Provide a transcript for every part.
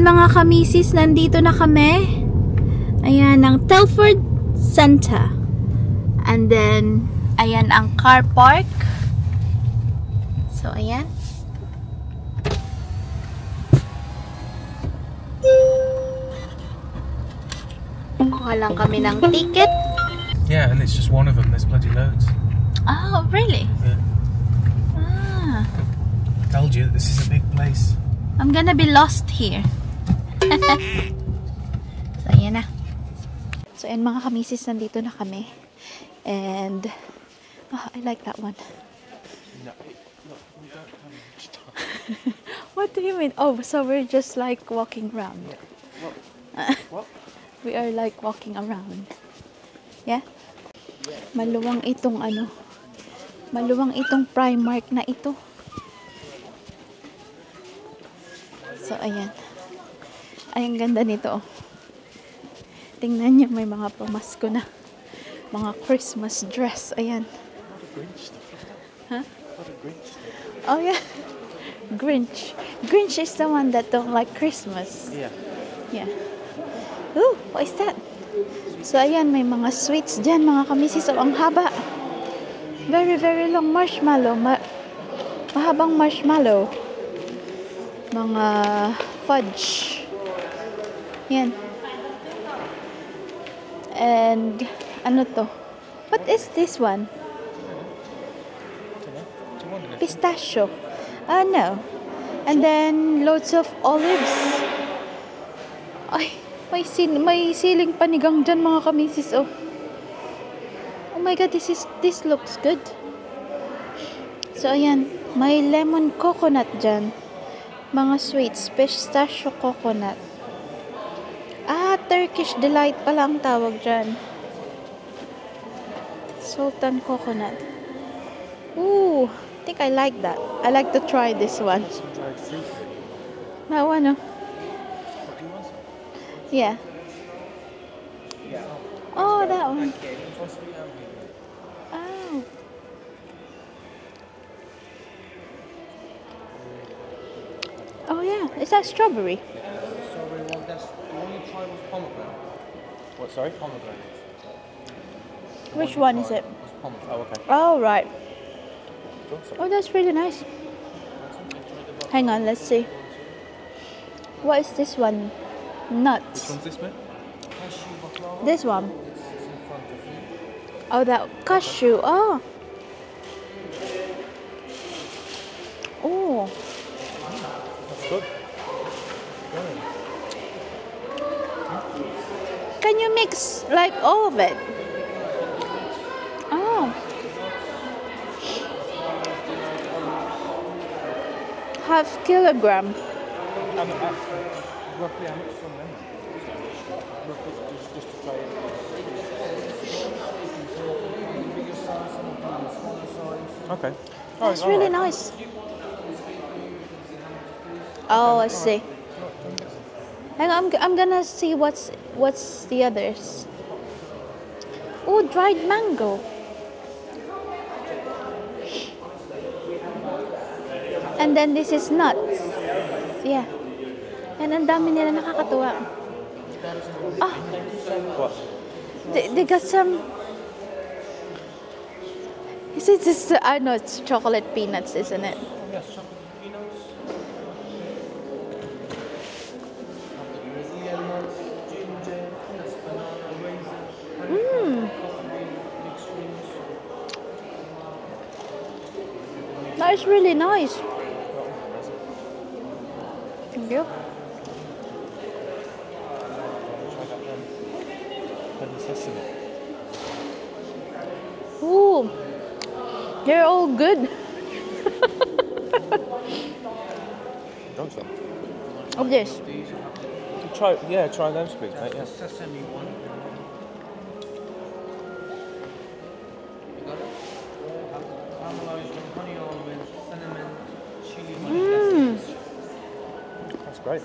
Ayan mga kamisis, nandito na kami. Ayan ang Telford Center. And then, ayan ang car park. So, ayan. Kuha lang kami ng ticket. Yeah, and it's just one of them. There's bloody loads. Oh, really? Yeah. Ah. I told you this is a big place. I'm gonna be lost here. So, ayan na. So, ayan mga kamisis, nandito na kami. And, oh, I like that one. No, we don't come. What do you mean? Oh, so we're just like walking around. What? We are like walking around. Yeah? Maluwang itong ano. Maluwang itong Primark na ito. So, ayan. Ay, ang ganda nito. Tingnan niyo, may mga pamasko na. Mga Christmas dress. Ayan. Huh? Oh, yeah. Grinch. Grinch is the one that don't like Christmas. Yeah. Yeah. Ooh, what is that? So, ayan, may mga sweets dyan, mga kamisis. So, ang haba. Very, very long marshmallow. Mahabang marshmallow. Mga fudge. Yan. And, ano to? What is this one? Pistachio. No. And then, loads of olives. Ay, may siling panigang dyan mga kamisis. Oh my god, this looks good. So ayan, may lemon coconut dyan. Mga sweets, pistachio coconut. Ah, Turkish delight pala ang tawag dyan. Sultan coconut. Ooh, I think I like that. I like to try this one. That one, oh. Yeah. Oh, that one. Oh. Oh yeah, is that strawberry? Yeah, strawberry one. That's the one you tried was pomegranate. What? Sorry, pomegranate. Which one is it? Was pomegranate. Oh, okay. Oh, right. Oh, that's really nice. Hang on, let's see. What is this one? Nuts. Which one's this bit? This one. Oh, that cashew. Oh. Oh. That's good. Can you mix like all of it? Oh. Half kilogram. Roughly how much from them? Roughly just to try it. Okay. That's really nice. Oh, I see. Hang on, I'm gonna see what's the others. Oh, dried mango. And then this is nuts. Yeah. And ang dami nila, nakakatuwa. Ah. What? They got some. Is it just? I know it's chocolate peanuts, isn't it? Yes, chocolate peanuts. That's really nice. Thank you. Ooh, they're all good. Want some? Of this. Try those please, mate. Yeah. Sesame one. You got it? Caramelized with honey almond, cinnamon, chili honey. That's great.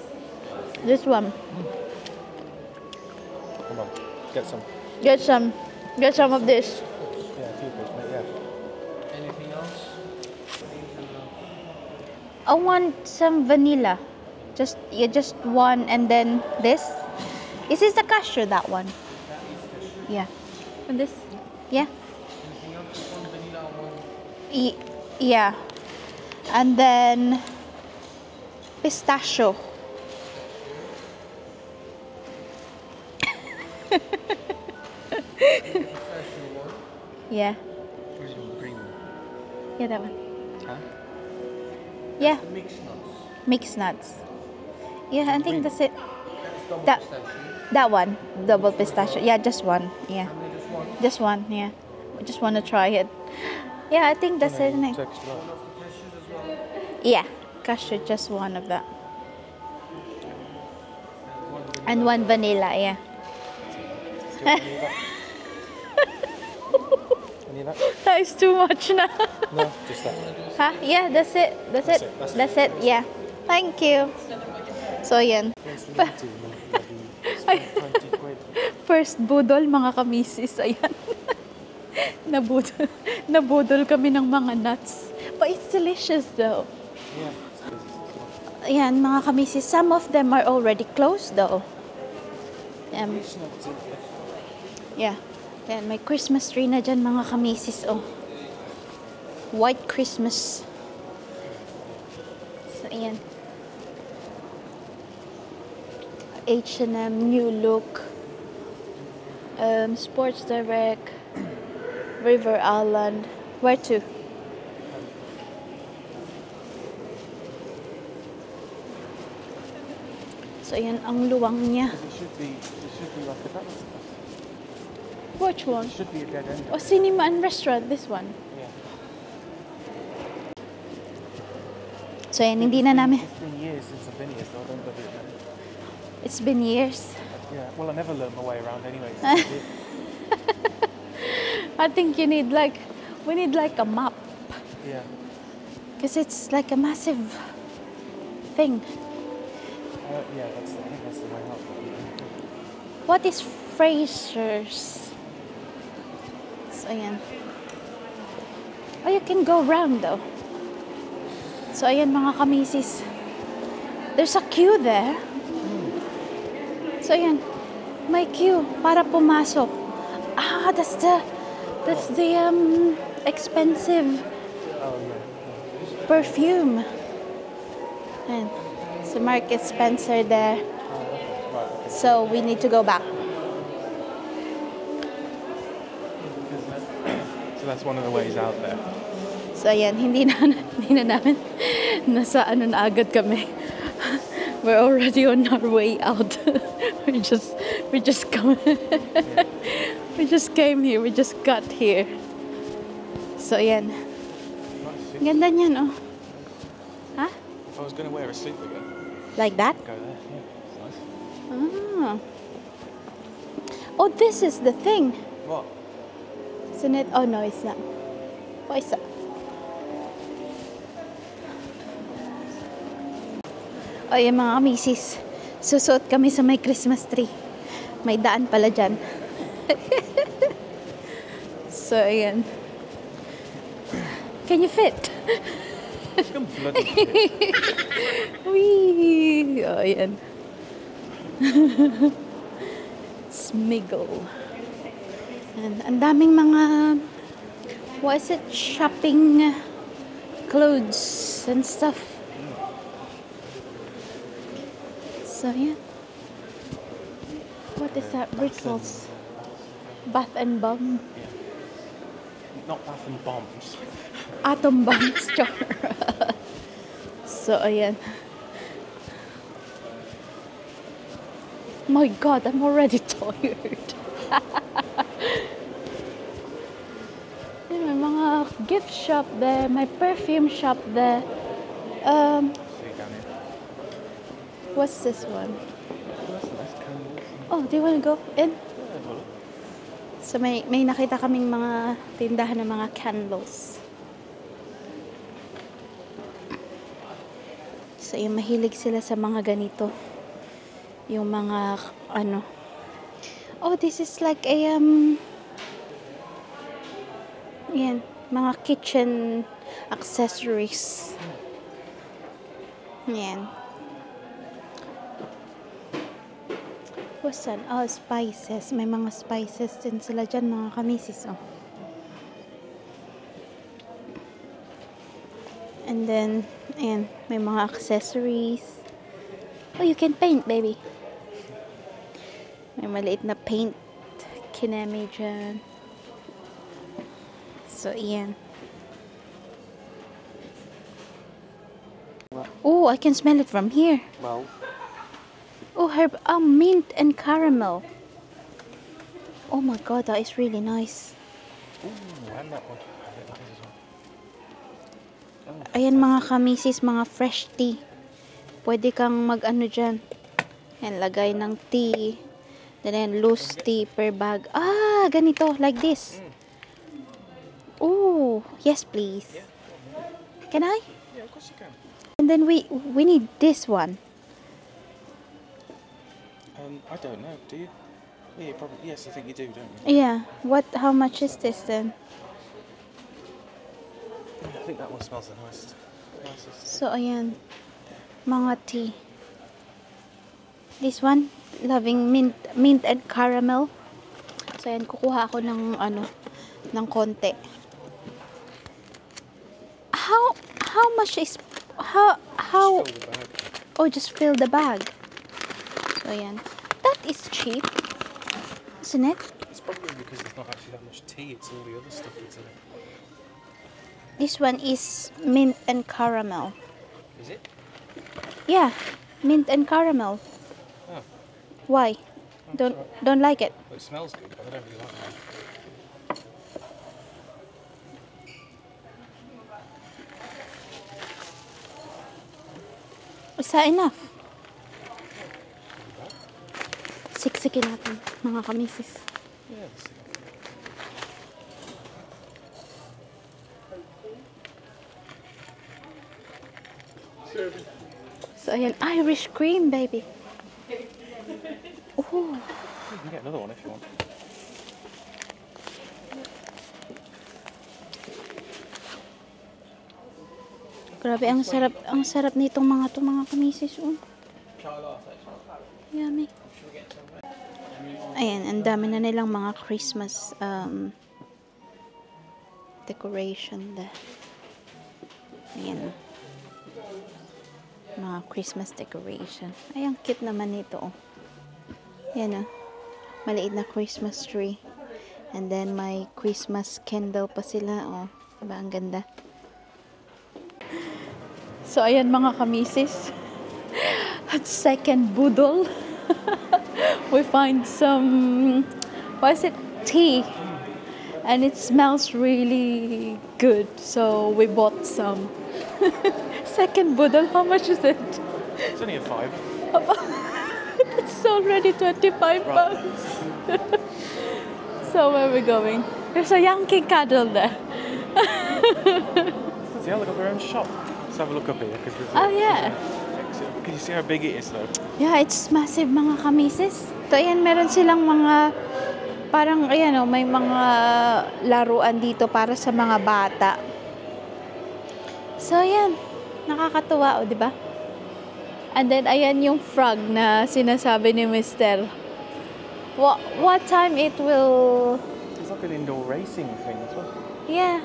This one. Come on, get some. Get some of this. Yeah, a few please, mate. Yeah. Anything else? I want some vanilla. Just one, and then this. Is this the cashew? That one? Yeah. And this? Yeah. Anything else? Just one vanilla and one. Yeah. And then pistachio. Pistachio one. Yeah. Where's your green one? Yeah, that one. Huh? Yeah. The mixed nuts. Mixed nuts. Yeah, I think that's it. That's double That- pistachio. That one. Double pistachio. Yeah, just one. Yeah. And then just one. Just one. Yeah. I just want to try it. Yeah, I think that's it. Isn't it? Text that. One of the cashews as well. Yeah. Cashew, just one of that. And one vanilla. And one vanilla. Yeah. Still any of that? Any of that? That is too much now. No, just that. Huh? Yeah, that's it. That's it. That's it. That's it. Yeah. Thank you. So, yan. Ay. 20 quid. First budol, mga kamisis. Ayan. Nabudol kami ng mga nuts. But it's delicious though. Yeah. Ayan, mga kamisis. Some of them are already closed though. Yeah. Ayan, may Christmas tree na dyan, mga kamisis. Oh. White Christmas. So, ayan. H&M, New Look, Sports Direct, River Island. Where to? So, ayan ang luwang niya. It should be like a that. Which one? It should be a dead end. Oh, Cinema and Restaurant, this one. Yeah. So, ayan, hindi na namin. It's been years since I've been here, so I don't believe it. It's been years. Yeah. Well, I never learned my way around anyway. So I think we need like a map. yeah. Because it's like a massive thing. Yeah. I think that's the way out. What is Fraser's? So, ayan. Oh, you can go round though. So, ayan mga kamisis. There's a queue there. So, ayan. May queue para pumasok. Ah, that's the expensive Oh yeah. perfume. And so Market Spencer there. Right. So we need to go back. So that's one of the ways out there. So ayan, hindi na namin nasa ano na agad kami. We're already on our way out. we just come. We just came here. We just got here. So ayan. Nice. Ganda niyan, oh. Huh? If I was going to wear a suit again, Like that? go there. Yeah. It's nice. Ah. Oh, this is the thing. What? Isn't it? Oh no, it's not. What is that? O yung mga misis, susuot kami sa may Christmas tree. May daan pala dyan. So, ayan. Can you fit? It's gone bloody shit. Whee! O, ayan. Smiggle. And ang daming mga, what is it? Shopping clothes and stuff. So, yeah. What is that? Rituals. Bath and bomb. Not bath and bombs. Atom bomb store. So, ayan. My God, I'm already tired. May mga gift shop there, may perfume shop there. See down here. What's this one? That's nice candles. Oh, do you want to go in? Yeah, have a look. So may nakita kaming mga tindahan ng mga candles. So yung mahilig sila sa mga ganito. Yung mga ano. Oh, this is like a yan, mga kitchen accessories. Yan. Tapos, oh, spices. May mga spices din sila dyan, mga kamisis, oh. And then, ayan, may mga accessories. Oh, you can paint, baby. May maliit na paint. Kinemi dyan. So, ayan. Oh, I can smell it from here. Well, Oh, herb, mint and caramel. Oh my god, that is really nice. and that one. Ayan mga kamisis, mga fresh tea. Pwede kang mag-ano dyan. Ayan, lagay ng tea. Then loose tea per bag. Ah, ganito, like this. Oh, yes please. Can I? Yeah, of course you can. And then we need this one. I don't know. Do you? Yeah, probably. Yes, I think you do, don't you? Yeah. How much is this then? I think that one smells the nicest. So, ayan. Mga tea. This one, loving mint and caramel. So, ayan, kukuha ako ng, ng konti. How much is, how, Fill the bag. oh, just fill the bag. So, ayan. That is cheap. Isn't it? It's probably because there's not actually that much tea. It's all the other stuff that's in it. This one is mint and caramel. Is it? Yeah, mint and caramel. Oh, Why? Don't like it? well, it smells good, but I don't really like it. Is that enough? Siksikin natin, mga kamisis. Yeah, let's see. So, ayan, Irish cream, baby. Oh, You can get another one if you want. grabe, ang sarap nitong mga kamisis. Oh. Yummy. Ayan, ang dami na nilang mga Christmas decoration. Ayan. Mga Christmas decoration. Ay, ang cute naman nito. Oh. Ayan, oh. Maliit na Christmas tree. And then, may Christmas candle pa sila. Oh. Diba, ang ganda. So, ayan mga kamisis. At second budol. We find some, what is it? Tea. And it smells really good. So, we bought some. Second budol, how much is it? It's only a £5. It's already 25 bucks. So, where are we going? There's a Yankee Candle there. See how they got their own shop. Let's have a look up here because there's Oh, yeah. Can you see how big it is though? Yeah, it's massive mga kamisis. So, ayan, meron silang mga, parang, ayan o, may mga laruan dito para sa mga bata. So, ayan, nakakatuwa o, di ba? And then, ayan yung frog na sinasabi ni Mr. What time it will... It's like an indoor racing thing as well. Yeah.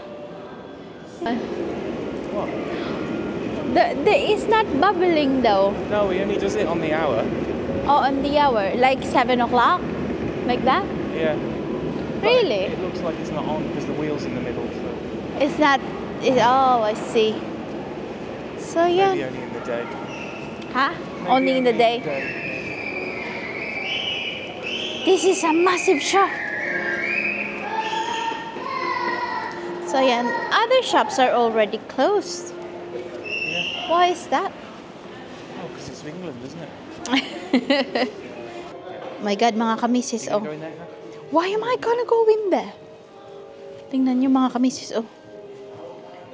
What? It's not bubbling though. No, he only does it on the hour. Oh, on the hour. Like 7 o'clock? Like that? Yeah. Really? It looks like it's not on because the wheel's in the middle. So It's not... oh, I see. So, yeah. maybe only in the day. Huh? Maybe Only in the day. This is a massive shop. So, yeah. Other shops are already closed. Yeah. Why is that? Oh, because it's England, isn't it? My God, mga kamisis, You oh. can go in there, huh? Why am I gonna go in there? Tingnan nyo mga kamisis, oh.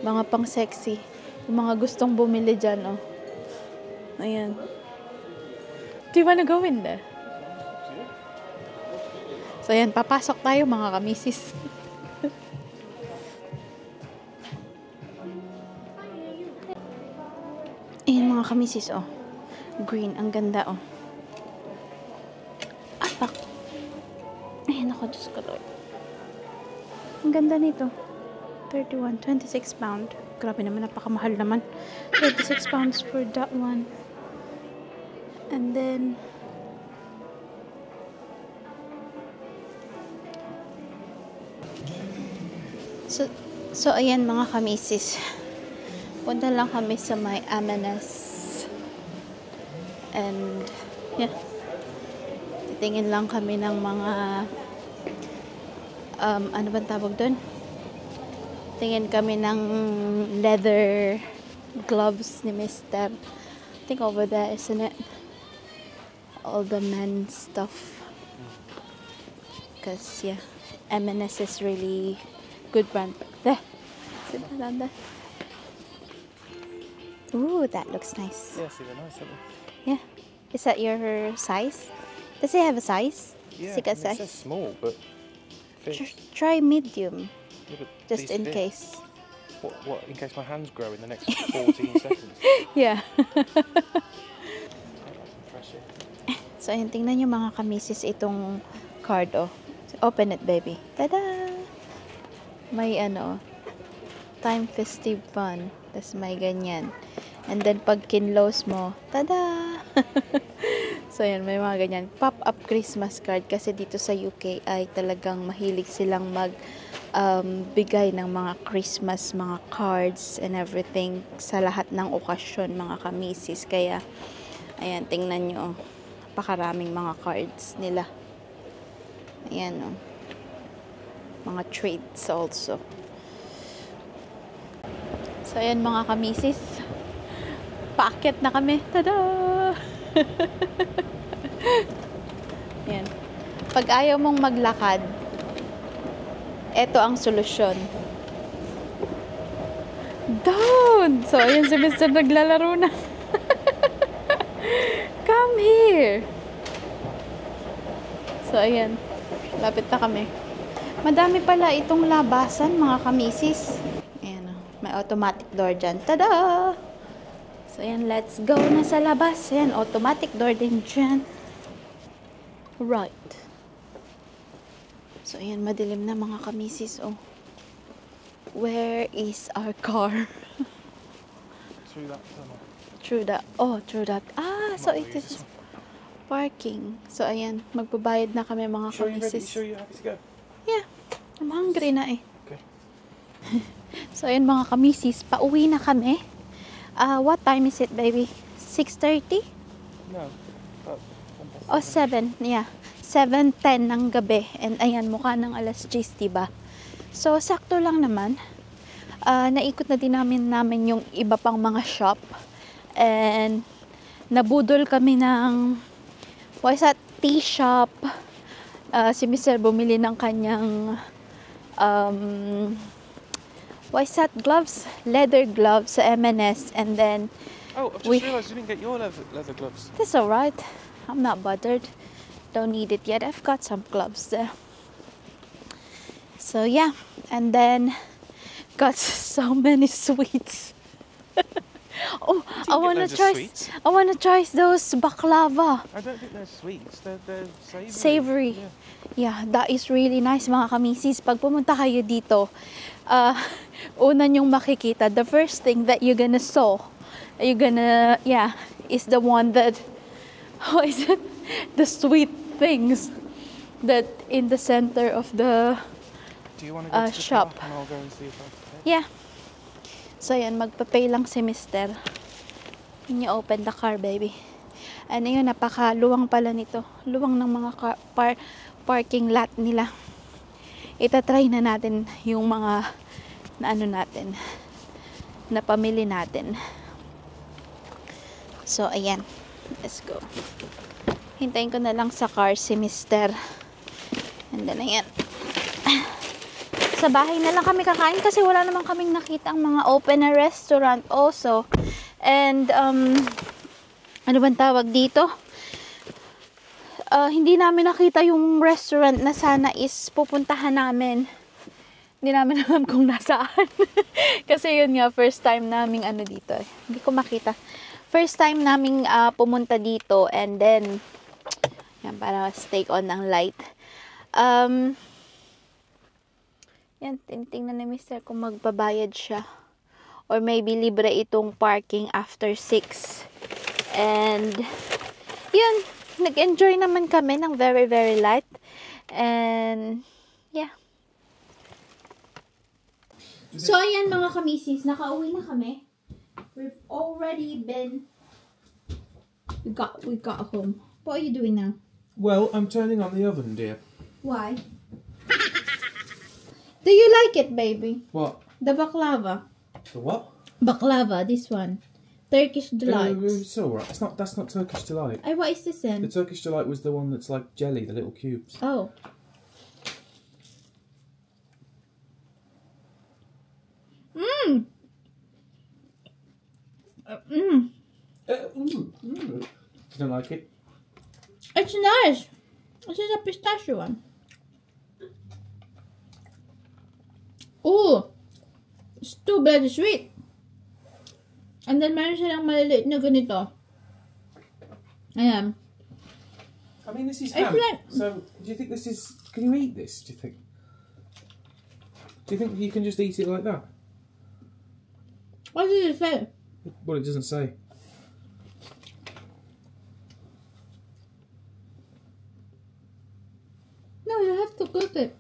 Mga pang sexy. Yung mga gustong bumili dyan, oh. Ayan. Do you wanna go in there? So, ayan, papasok tayo mga kamisis. Ayan mga kamisis, oh. Green, ang ganda, oh. Nako, Diyos ko Lord. Ang ganda nito. 31, 26 pound. Grabe naman, napakamahal naman. 26 pounds for that one. And then, so ayan mga kamisis. Punta lang kami sa may M&S. And, yeah. Titingin lang kami ng mga ano ba tawag doon? Tingin kami ng leather gloves ni Mr. I think over there, isn't it? All the men's stuff. Because, yeah, M&S is really good brand. There. Sit down there. Ooh, that looks nice. Yeah, see, they're nice, aren't Yeah. Is that your size? Does it have a size? they? Yeah, Does it have a it says size? small, but fits. Try medium, Yeah, but just these in fit. case. What? In case my hands grow in the next 14 seconds. Yeah. Take that some fresh air. So, ayun, tingnan nyo mga kamisis itong card, oh. Open it, baby. Tada! May ano, time festive fun. Tapos may ganyan. And then, pag kinlose mo, tada! So, ayan, may mga ganyan. Pop-up Christmas card. Kasi dito sa UK ay talagang mahilig silang bigay ng mga Christmas, mga cards and everything sa lahat ng okasyon, mga kamisis. Kaya, ayan, tingnan nyo, oh. Napakaraming mga cards nila. Ayan, oh. Mga trades also. So, ayan mga kamisis. Paakyat na kami. Tada! Ayan. Pag ayaw mong maglakad, eto ang solusyon. Down! So, ayan si Mr. naglalaro na. Come here! So, ayan. Lapit na kami. Madami pala itong labasan, mga kamisis. Ayan, oh. May automatic door dyan. Tada! So, ayan. Let's go na sa labas. Ayan, automatic door din dyan. Right. So, ayan. Madilim na, mga kamisis. Oh. Where is our car? Through that tunnel. Through that. Oh, through that. Ah, so Might it use this is parking. So, ayan. Magbabayad na kami, mga Sure you ready? kamisis. Sure you happy to go? Yeah. I'm hungry na eh. Okay. So, ayan mga kamisis. Pauwi na kami. What time is it, baby? 6:30? No. But O, 7. Yeah. 7:10 ng gabi. And ayan, mukha ng alas 10, diba? So, sakto lang naman. Naikot na din namin yung iba pang mga shop. And, nabudol kami ng, what is that? Tea shop. Si Mr. bumili ng kanyang, what is that? Gloves? Leather gloves sa M&S. And then, oh, I've just We- realised you didn't get your leather gloves. that's alright. I'm not bothered. Don't need it yet. I've got some gloves there. So yeah, and then got so many sweets. Oh, I get wanna loads of try. sweets. I wanna try those baklava. I don't think they're sweets. They're savoury. Savory. Yeah. Yeah, that is really nice, mga kamisis. Pag pumunta kayo dito, una nyong makikita, the first thing that you're gonna is the one that, how is it? The sweet things that in the center of the, Do you want to go to the shop. car and I'll go and see if I can pay? yeah. So, yan, magpa-pay lang si Mister. Can you open the car, baby? Ano yun, napakaluwang pala nito. Luwang ng mga parking lot nila. Itatry na natin yung mga na pamili natin. So, ayan. Let's go. Hintayin ko na lang sa car si Mister. And then, ayan. Sa bahay na lang kami kakain kasi wala naman kaming nakita ang mga open na restaurant also. And, ano bang tawag dito? Hindi namin nakita yung restaurant na sana is pupuntahan namin. Hindi namin alam kung nasaan. Kasi yun nga, first time naming dito. Hindi ko makita. First time naming pumunta dito and then, yan, para stay on ng light. Yan, tinitingnan ni Mr. kung magbabayad siya. Or maybe libre itong parking after 6. And, yun, nag-enjoy naman kami ng very, very light. And, yeah. So, ayan mga kamisis, nakauwi na kami. We've already been, we got home. What are you doing now? Well, I'm turning on the oven, dear. Why? Do you like it, baby? What? The baklava. The what? Baklava, this one. Turkish delight. It's alright. That's not Turkish delight. Ay, what is this The then? Turkish delight was the one that's like jelly, the little cubes. Oh. Mmm. Mmm. You don't like it? It's nice. This is a pistachio one. Oh. It's too bloody sweet. And then meron silang maliliit na ganito. Ayan. I mean, this is It's ham. like- So, do you think this is... Can you eat this, do you think? Do you think you can just eat it like that? What did it say? Well, it doesn't say. No, you have to cook it.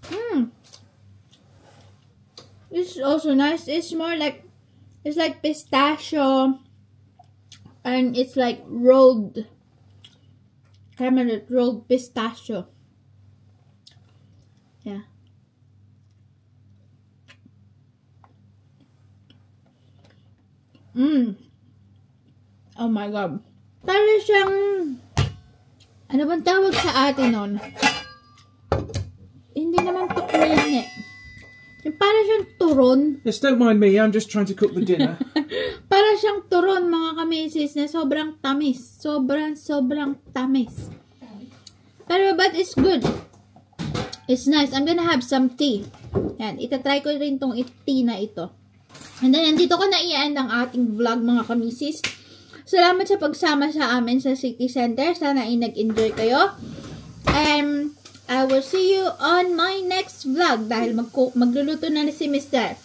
Mmm. It's also nice. It's more like, it's like pistachio. And it's like rolled, rolled pistachio. Yeah. Mmm. Oh my god. Para siyang, ano bang tawag sa atin nun? Hindi naman tukmene. Yung para siyang turon. Yes, don't mind me. I'm just trying to cook the dinner. Para siyang turon, mga kamisis, na sobrang tamis. Sobrang tamis. Pero, but it's good. It's nice. I'm gonna have some tea. Yan, itatry ko rin tong tea na ito. And then, nandito ko na i-end ang ating vlog, mga kamisis. Salamat sa pagsama sa amin sa City Center. Sana ay nag-enjoy kayo. And I will see you on my next vlog dahil magluluto na si Mr.